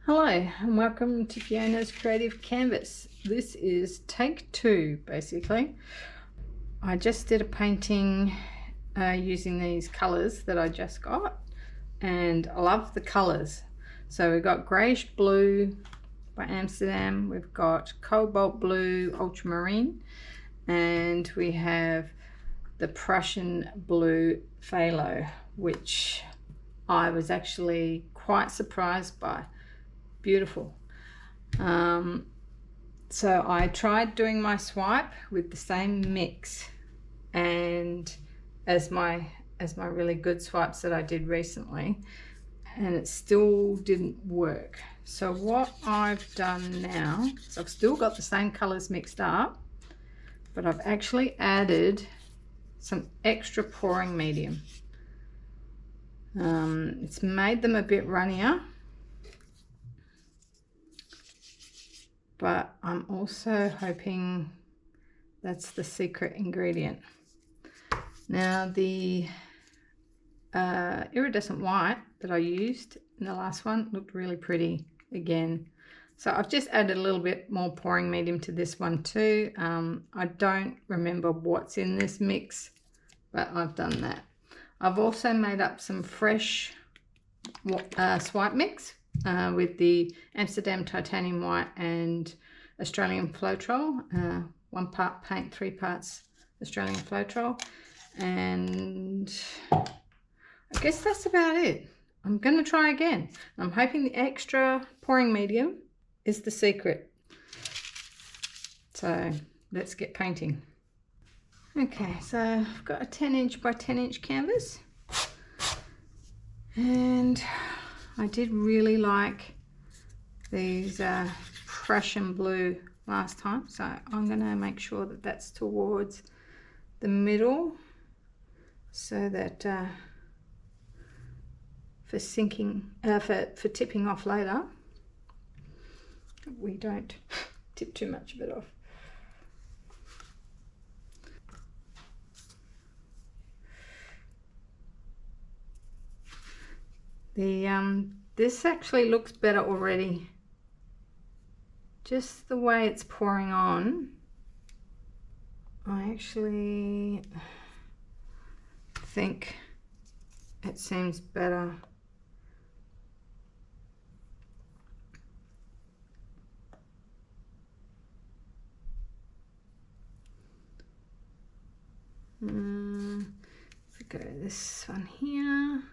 Hello and welcome to Fiona's Creative Canvas. This is take 2 basically. I just did a painting using these colours that I just got, and I love the colours. So we've got Greyish Blue by Amsterdam, we've got Cobalt Blue Ultramarine, and we have the Prussian Blue Phthalo, which I was actually quite surprised by. Beautiful. So I tried doing my swipe with the same mix and as my really good swipes that I did recently, and it still didn't work. So what I've done now is I've still got the same colors mixed up, but I've actually added some extra pouring medium. It's made them a bit runnier, but I'm also hoping that's the secret ingredient. Now the iridescent white that I used in the last one looked really pretty again. So I've just added a little bit more pouring medium to this one too. I don't remember what's in this mix, but I've done that. I've also made up some fresh swipe mix with the Amsterdam Titanium White and Australian Floetrol. 1 part paint, 3 parts Australian Floetrol, and I guess that's about it. I'm going to try again. I'm hoping the extra pouring medium is the secret. So let's get painting. Okay, so I've got a 10" by 10" canvas, and I did really like these Prussian blue last time, so I'm going to make sure that that's towards the middle, so that for sinking, for tipping off later, we don't tip too much of it off. This actually looks better already. Just the way it's pouring on, I actually think it seems better. If we go to this one here,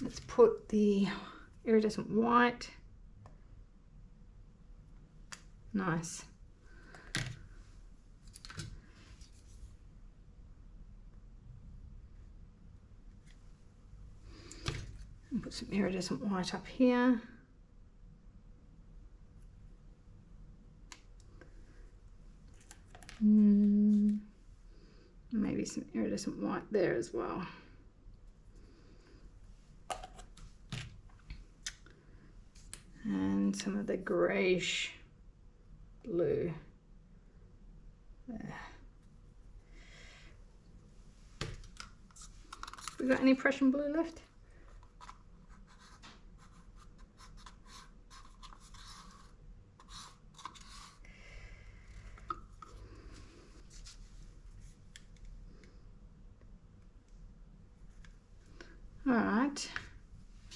let's put the iridescent white. Nice. And put some iridescent white up here. Maybe some iridescent white there as well. And some of the greyish blue there. We got any Prussian blue left? All right, I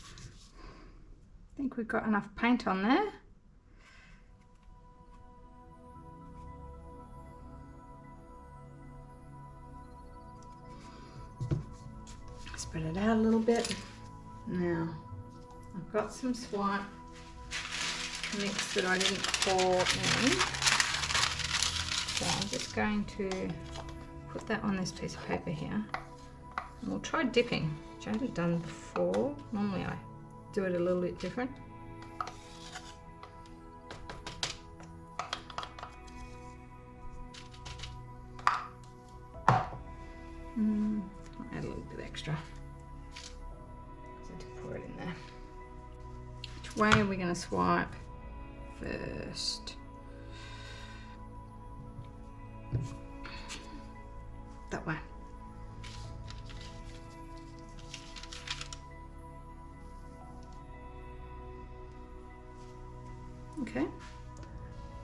think we've got enough paint on there. Spread it out a little bit. Now I've got some swipe mix that I didn't pour in, so I'm just going to put that on this piece of paper here, and we'll try dipping, which I haven't done before. Normally I do it a little bit different. I'll add a little bit extra. So to pour it in there. Which way are we going to swipe first? That way. Okay,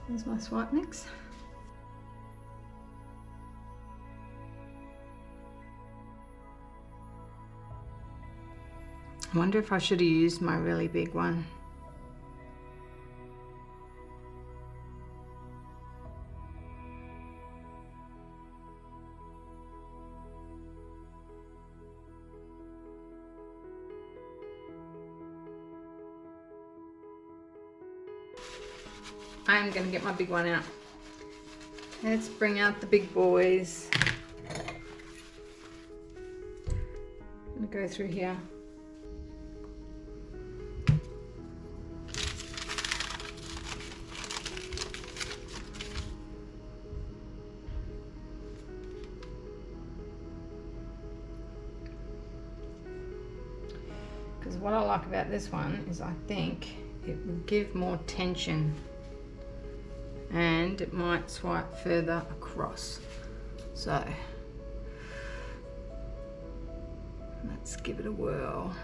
there's my swipe mix. I wonder if I should have used my really big one. I am going to get my big one out. Let's bring out the big boys. I'm going to go through here. Because what I like about this one is I think it will give more tension and it might swipe further across. So let's give it a whirl.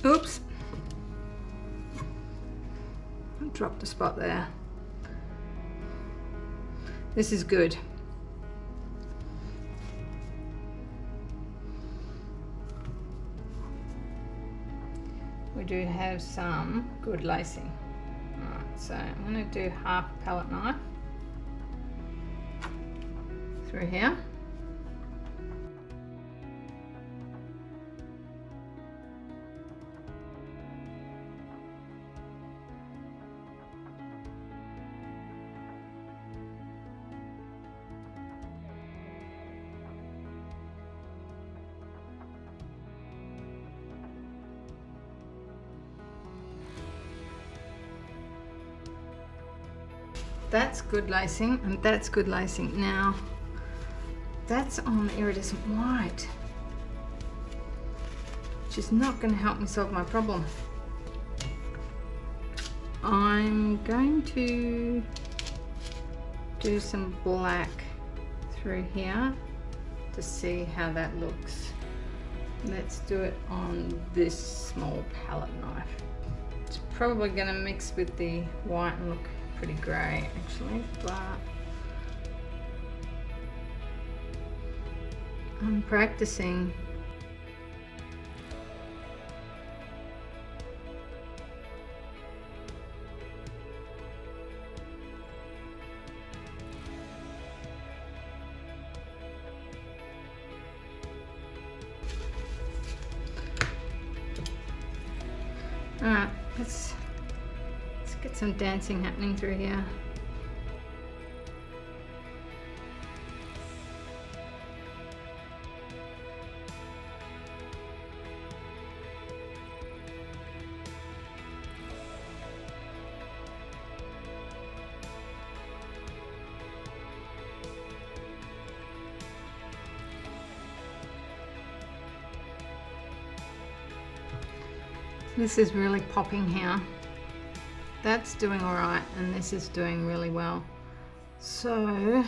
Oops, I dropped a spot there. This is good. We do have some good lacing. Alright, so I'm going to do half a palette knife through here. That's good lacing, and that's good lacing. Now, that's on the iridescent white, which is not going to help me solve my problem. I'm going to do some black through here to see how that looks. Let's do it on this small palette knife. It's probably going to mix with the white and look pretty grey actually, but I'm practicing. Alright, let's get some dancing happening through here. This is really popping here. That's doing all right, and this is doing really well. So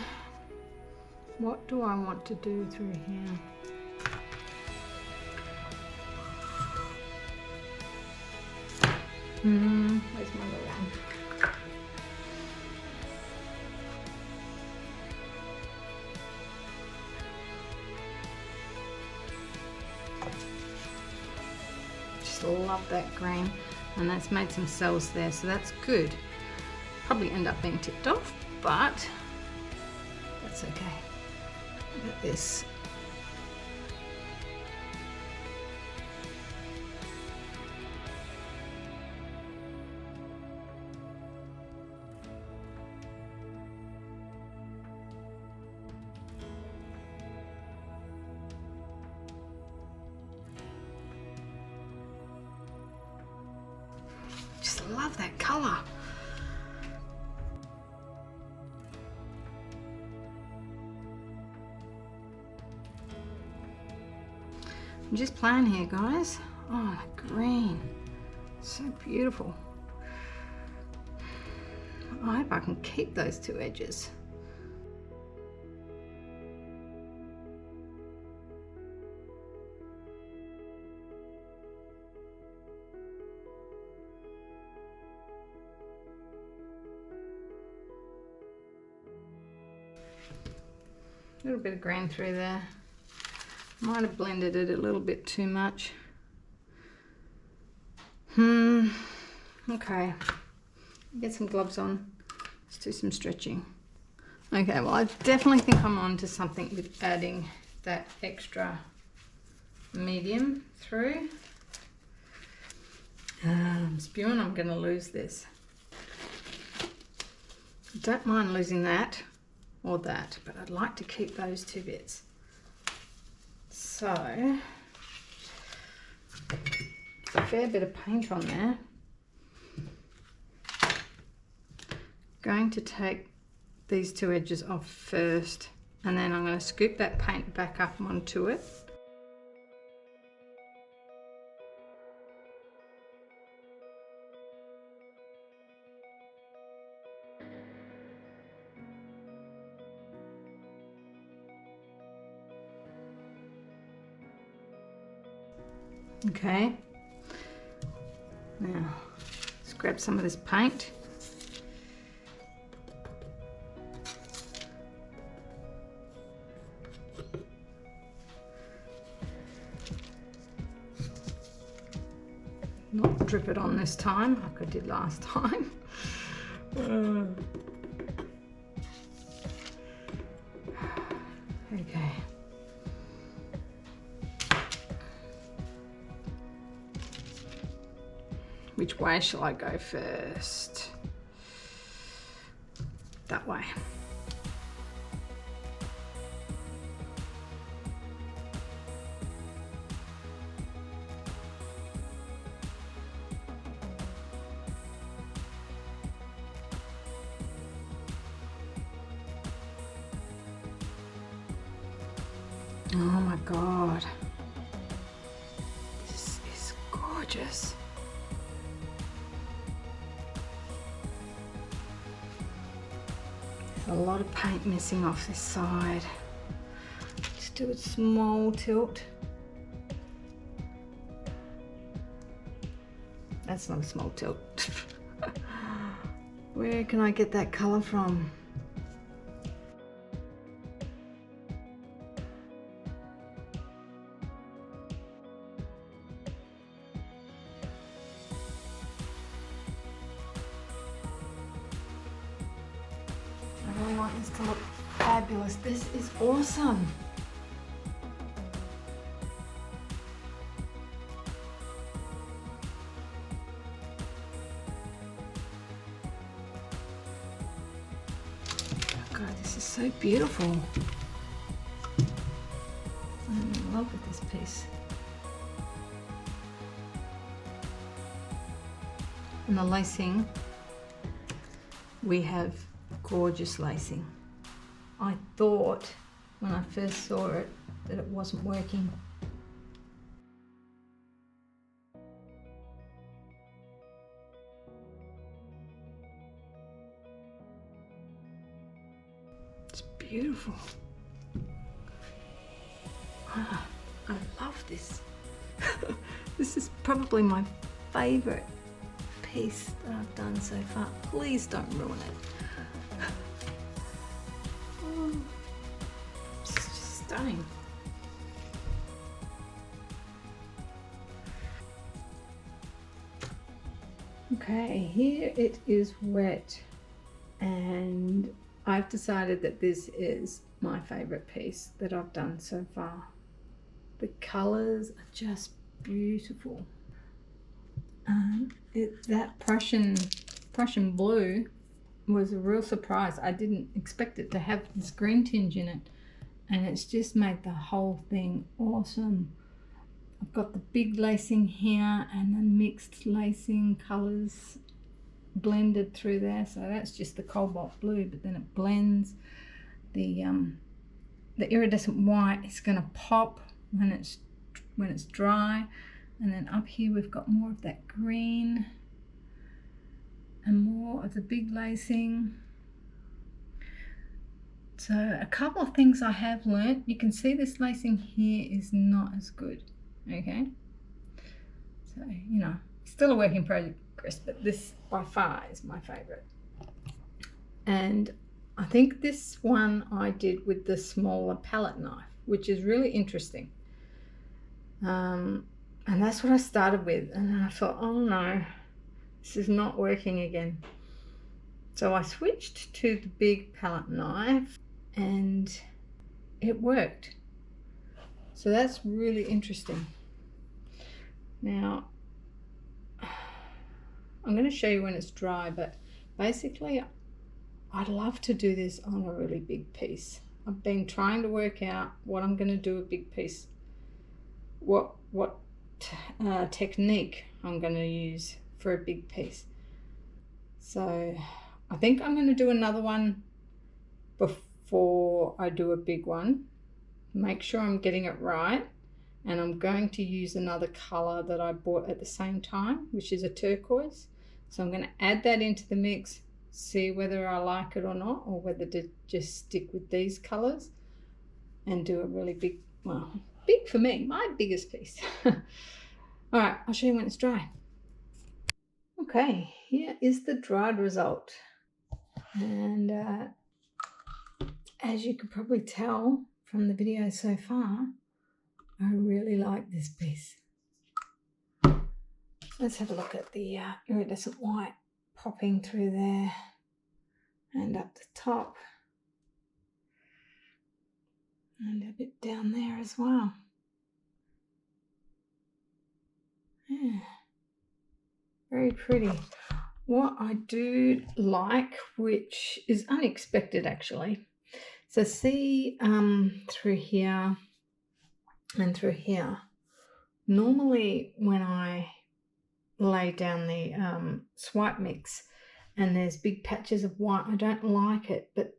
what do I want to do through here? Where's my little one? Love that green, and that's made some cells there, so that's good. Probably end up being tipped off, but that's okay. Look at this. Just love that colour. I'm just playing here, guys. Oh, green, so beautiful. I hope I can keep those two edges. A little bit of green through there. Might have blended it a little bit too much. Okay. Get some gloves on. Let's do some stretching. Okay, well, I definitely think I'm on to something with adding that extra medium through. I'm spewing, I'm going to lose this. Don't mind losing that or that, but I'd like to keep those two bits. So, there's a fair bit of paint on there. Going to take these two edges off first, and then I'm going to scoop that paint back up onto it. Okay, now let's grab some of this paint. Not drip it on this time like I did last time. Okay. Which way shall I go first? That way. Oh my God. This is gorgeous. There's a lot of paint missing off this side. Let's do a small tilt. That's not a small tilt. Where can I get that colour from? I really want this to look fabulous. This is awesome. Oh God, this is so beautiful. I'm in love with this piece. And the lacing, we have gorgeous lacing. I thought when I first saw it that it wasn't working. It's beautiful. Ah, I love this. This is probably my favourite piece that I've done so far. Please don't ruin it. Oh, it's just stunning. Okay, here it is wet, and I've decided that this is my favourite piece that I've done so far. The colours are just beautiful. That Prussian blue was a real surprise. I didn't expect it to have this green tinge in it, and it's just made the whole thing awesome. I've got the big lacing here and the mixed lacing colours blended through there, so that's just the cobalt blue, but then it blends. The iridescent white is going to pop when when it's dry. And then up here we've got more of that green and more of the big lacing. So a couple of things I have learnt. You can see this lacing here is not as good, okay? So, you know, still a work in progress, but this by far is my favourite. And I think this one I did with the smaller palette knife, which is really interesting. And that's what I started with, and then I thought, oh no, this is not working again. So I switched to the big palette knife and it worked. So that's really interesting. Now I'm going to show you when it's dry, but basically I'd love to do this on a really big piece. I've been trying to work out what I'm going to do a big piece, what technique I'm going to use for a big piece. So I think I'm going to do another one before I do a big one. Make sure I'm getting it right, and I'm going to use another color that I bought at the same time, which is a turquoise. So I'm going to add that into the mix, see whether I like it or not, or whether to just stick with these colors and do a really big, well, big for me, my biggest piece. All right, I'll show you when it's dry. Okay, here is the dried result. And as you can probably tell from the video so far, I really like this piece. Let's have a look at the iridescent white popping through there and up the top and a bit down there as well. Yeah, very pretty. What I do like, which is unexpected actually, so see through here and through here, normally when I lay down the swipe mix and there's big patches of white, I don't like it, but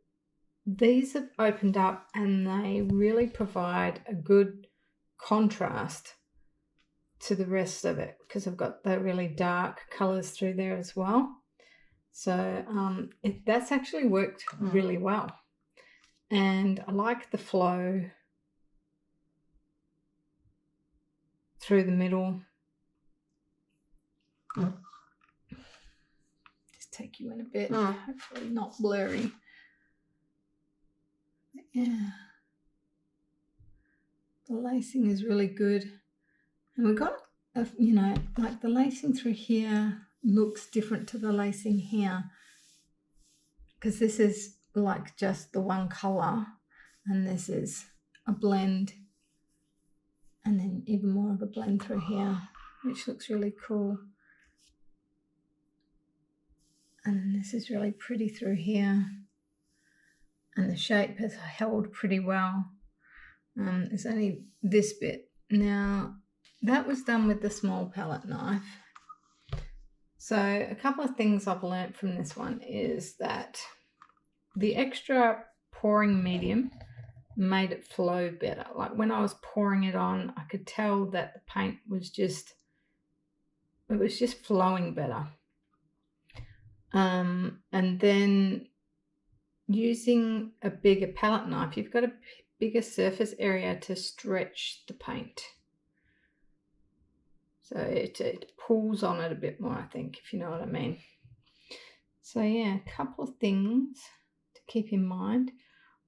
these have opened up and they really provide a good contrast to the rest of it because I've got the really dark colors through there as well. So that's actually worked really well, and I like the flow through the middle. Just take you in a bit, hopefully not blurry. Yeah, the lacing is really good, and we've got you know, like the lacing through here looks different to the lacing here because this is like just the one color and this is a blend, and then even more of a blend through here, which looks really cool. And this is really pretty through here, and the shape has held pretty well. It's only this bit. Now that was done with the small palette knife. So a couple of things I've learnt from this one is that the extra pouring medium made it flow better. Like when I was pouring it on, I could tell that the paint was just, it was just flowing better. And then using a bigger palette knife, you've got a bigger surface area to stretch the paint. So it pulls on it a bit more, I think, if you know what I mean. So yeah, a couple of things to keep in mind.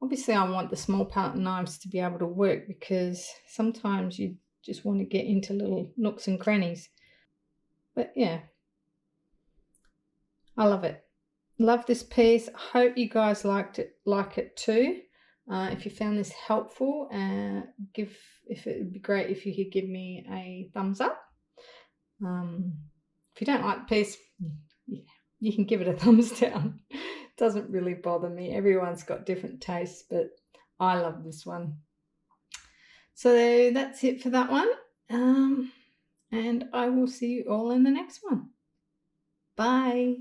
Obviously, I want the small palette knives to be able to work because sometimes you just want to get into little nooks and crannies. But yeah, I love it. Love this piece. I hope you guys like it too. If you found this helpful, it would be great if you could give me a thumbs up. If you don't like the piece, you can give it a thumbs down. It doesn't really bother me. Everyone's got different tastes, but I love this one. So that's it for that one. And I will see you all in the next one. Bye.